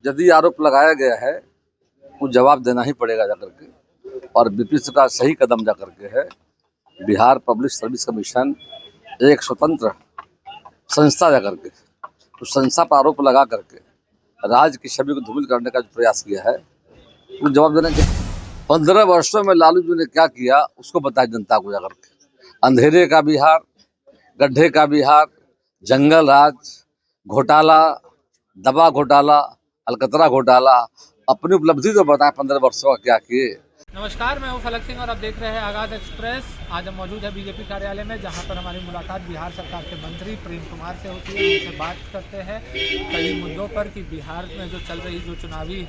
यदि आरोप लगाया गया है वो जवाब देना ही पड़ेगा जाकर के। और बीपीएससी का सही कदम जाकर के है। बिहार पब्लिक सर्विस कमीशन एक स्वतंत्र संस्था जाकर के तो संस्था पर आरोप लगा करके राज्य की छवि को धूमिल करने का जो प्रयास किया है वो जवाब देना चाहिए। 15 वर्षों में लालू जी ने क्या किया उसको बताया जनता को जाकर के। अंधेरे का बिहार, गड्ढे का बिहार, जंगल राज, घोटाला, दवा घोटाला, अलकतरा घोटाला, अपनी उपलब्धि तो बताएं 15 वर्षों का क्या किए। नमस्कार, मैं हूं फलक सिंह और आप देख रहे हैं आगाज एक्सप्रेस। आज हम मौजूद है बीजेपी कार्यालय में, जहां पर हमारी मुलाकात बिहार सरकार के मंत्री प्रेम कुमार से होती है। उनसे बात करते हैं कई मुद्दों पर कि बिहार में जो चल रही जो चुनावी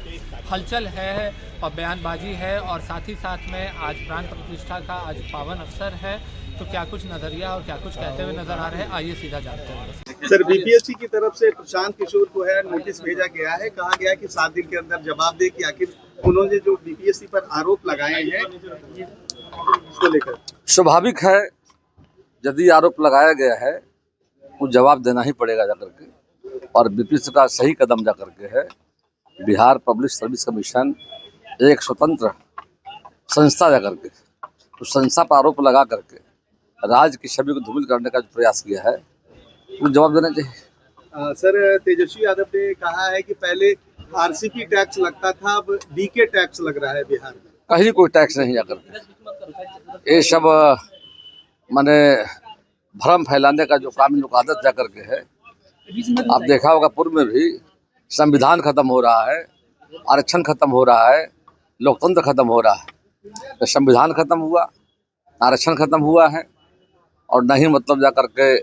हलचल है और बयानबाजी है, और साथ ही साथ में आज प्राण प्रतिष्ठा का आज पावन अवसर है, तो क्या कुछ नजरिया और क्या कुछ कहते हुए नजर आ रहे हैं, आइए सीधा जानते हैं। सर, बीपीएससी की तरफ से प्रशांत किशोर को है नोटिस भेजा गया है, कहा गया है कि 7 दिन के अंदर जवाब दे कि आखिर उन्होंने जो बीपीएससी पर आरोप लगाए हैं इसको लेकर। स्वाभाविक है, यदि आरोप लगाया गया है वो जवाब देना ही पड़ेगा जाकर के। और बीपीएससी का सही कदम जाकर के है। बिहार पब्लिक सर्विस कमीशन एक स्वतंत्र संस्था जाकर के तो संस्था पर आरोप लगा करके राज्य की छवि को धूमिल करने का जो प्रयास किया है वो जवाब देना चाहिए। सर, तेजस्वी यादव ने कहा है कि पहले आरसीपी टैक्स लगता था, अब डीके टैक्स लग रहा है बिहार में। कहीं कोई टैक्स नहीं जाकर के ये सब माने भ्रम फैलाने का जो काम इन लोग आदत जाकर के है। आप देखा होगा पूर्व में भी संविधान खत्म हो रहा है, आरक्षण खत्म हो रहा है, लोकतंत्र खत्म हो रहा है। तो संविधान खत्म हुआ, आरक्षण खत्म हुआ है और नहीं मतलब जाकर के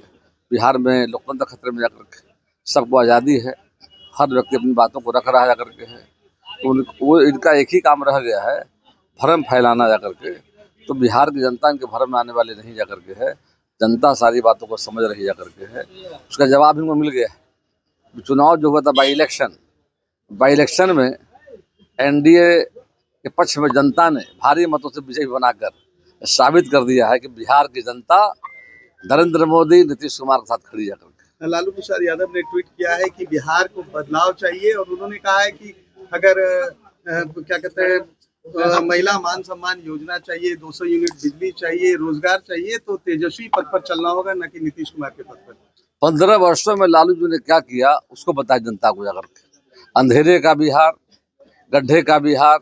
बिहार में लोकतंत्र खतरे में जाकर के सबको आज़ादी है, हर व्यक्ति अपनी बातों को रख रहा है जाकर के है। तो वो इनका एक ही काम रह गया है, भ्रम फैलाना जाकर के। तो बिहार की जनता इनके भ्रम में आने वाले नहीं जाकर के है। जनता सारी बातों को समझ रही जाकर के है, उसका जवाब इनको मिल गया है। चुनाव जो हुआ था बाई इलेक्शन में एनडीए के पक्ष में जनता ने भारी मतों से विजय बनाकर साबित कर दिया है कि बिहार की जनता नरेंद्र मोदी, नीतीश कुमार के साथ खड़ी जाकर के। लालू प्रसाद यादव ने ट्वीट किया है कि बिहार को बदलाव चाहिए, और उन्होंने कहा है कि अगर क्या कहते हैं महिला मान सम्मान योजना चाहिए, 200 यूनिट बिजली चाहिए, रोजगार चाहिए, तो तेजस्वी पद पर चलना होगा, न कि नीतीश कुमार के पद पर। 15 वर्षों में लालू जी ने क्या किया उसको बताया जनता को जाकर के। अंधेरे का बिहार, गड्ढे का बिहार,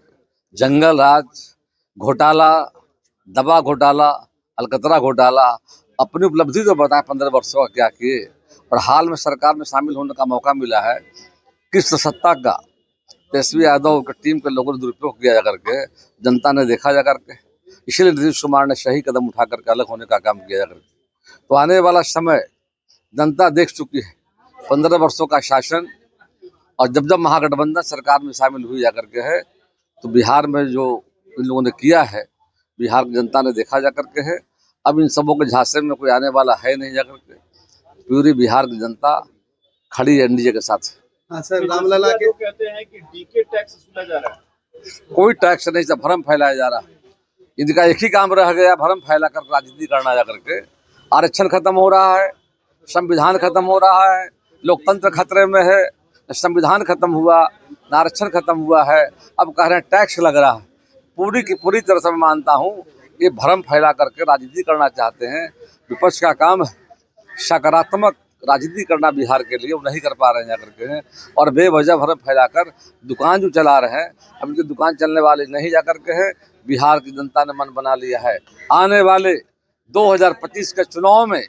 जंगल राज, घोटाला, दवा घोटाला, अलकतरा घोटाला, अपनी उपलब्धि तो बताएं 15 वर्षों का क्या किए। और हाल में सरकार में शामिल होने का मौका मिला है, किस सत्ता का तेजस्वी यादव की टीम के लोगों ने दुरुपयोग किया जाकर के जनता ने देखा जाकर के। इसीलिए नीतीश कुमार ने सही कदम उठा करके अलग होने का काम किया जाकर के। तो आने वाला समय जनता देख चुकी है, 15 वर्षों का शासन। और जब जब महागठबंधन सरकार में शामिल हुई जाकर के है, तो बिहार में जो इन लोगों ने किया है बिहार की जनता ने देखा जाकर के है। अब इन सबों के झांसे में कोई आने वाला है नहीं जाकर के। पूरी बिहार की जनता खड़ी एनडीए के साथ। हाँ सर, रामलला के कहते हैं कि डीके टैक्स सुना जा रहा है। कोई टैक्स नहीं, सब भ्रम फैलाया जा रहा है। इनका एक ही काम रह गया, भ्रम फैला कर राजनीति करना जाकर के। आरक्षण खत्म हो रहा है, संविधान खत्म हो रहा है, लोकतंत्र खतरे में है। संविधान खत्म हुआ, आरक्षण खत्म हुआ है, अब कह रहे हैं टैक्स लग रहा है। पूरी की पूरी तरह से मैं मानता हूँ ये भ्रम फैला करके राजनीति करना चाहते हैं। विपक्ष का काम है सकारात्मक राजनीति करना बिहार के लिए, वो नहीं कर पा रहे हैं जाकर के हैं। और बेवजह भ्रम फैलाकर दुकान जो चला रहे हैं, अब इनकी दुकान चलने वाले नहीं जाकर के हैं। बिहार की जनता ने मन बना लिया है, आने वाले 2025 के चुनाव में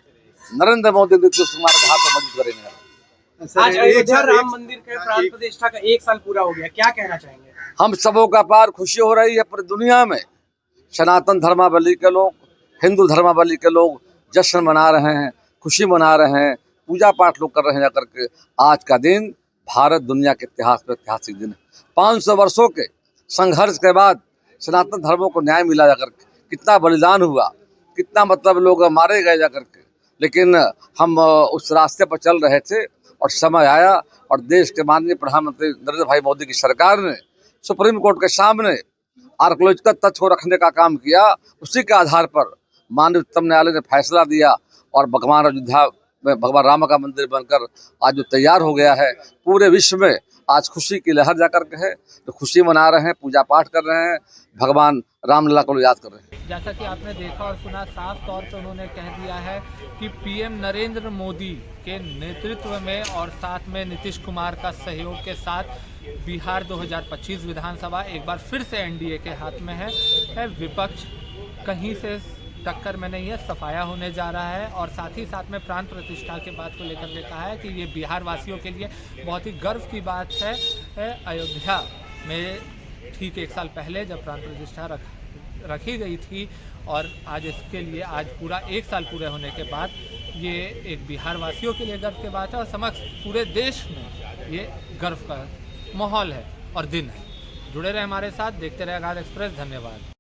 नरेंद्र मोदी, नीतीश कुमार के हाथों मजबूत करेंगे। आज अयोध्या राम मंदिर के प्राण प्रतिष्ठा का 1 साल पूरा हो गया, क्या कहना चाहेंगे? हम सबों का पार खुशी हो रही है। पूरी दुनिया में सनातन धर्मावलंबी के लोग, हिंदू धर्मावलंबी के लोग जश्न मना रहे हैं, खुशी मना रहे हैं, पूजा पाठ लोग कर रहे हैं जाकर के। आज का दिन भारत दुनिया के इतिहास में ऐतिहासिक दिन है। 500 वर्षों के संघर्ष के बाद सनातन धर्मों को न्याय मिला जाकर के। कितना बलिदान हुआ, कितना मतलब लोग मारे गए जाकर के, लेकिन हम उस रास्ते पर चल रहे थे और समय आया और देश के माननीय प्रधानमंत्री नरेंद्र भाई मोदी की सरकार ने सुप्रीम कोर्ट के सामने आर्कोलॉजिकल तथ्य को रखने का काम किया। उसी के आधार पर माननीय उच्चतम न्यायालय ने फैसला दिया और भगवान अयोध्या में भगवान राम का मंदिर बनकर आज जो तैयार हो गया है, पूरे विश्व में आज खुशी की लहर जाकर के है, तो खुशी मना रहे हैं, पूजा पाठ कर रहे हैं, भगवान रामलला को याद कर रहे हैं। जैसा कि आपने देखा और सुना, साफ तौर पर उन्होंने कह दिया है कि पीएम नरेंद्र मोदी के नेतृत्व में और साथ में नीतीश कुमार का सहयोग के साथ बिहार 2025 विधानसभा एक बार फिर से एनडीए के हाथ में है। विपक्ष कहीं से टक्कर में नहीं है, सफाया होने जा रहा है। और साथ ही साथ में प्राण प्रतिष्ठा के बात को लेकर के कहा है कि ये बिहार वासियों के लिए बहुत ही गर्व की बात है। अयोध्या में ठीक 1 साल पहले जब प्राण प्रतिष्ठा रखी गई थी और आज इसके लिए आज पूरा 1 साल पूरे होने के बाद ये एक बिहार वासियों के लिए गर्व की बात है और समग्र पूरे देश में ये गर्व का माहौल है और दिन है। जुड़े रहे हमारे साथ, देखते रहे आगाज़ एक्सप्रेस। धन्यवाद।